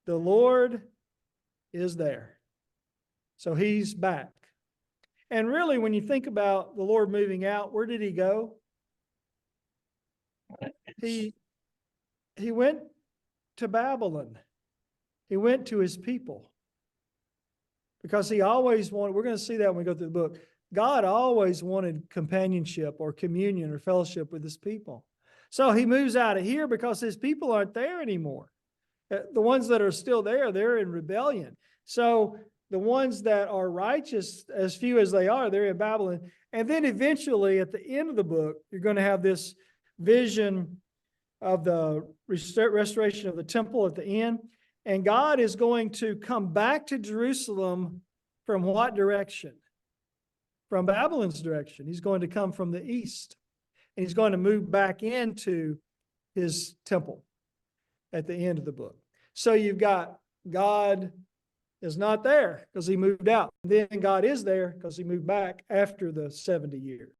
The Lord is there. So he's back. And really, when you think about the Lord moving out, where did he go? He went to Babylon. He went to his people. Because he always wanted, we're going to see that when we go through the book. God always wanted companionship or communion or fellowship with his people. So he moves out of here because his people aren't there anymore. The ones that are still there, they're in rebellion. So the ones that are righteous, as few as they are, they're in Babylon. And then eventually at the end of the book, you're going to have this vision of the restoration of the temple at the end. And God is going to come back to Jerusalem from what direction? From Babylon's direction. He's going to come from the east. And he's going to move back into his temple at the end of the book. So you've got God is not there because he moved out. Then God is there because he moved back after the 70 years.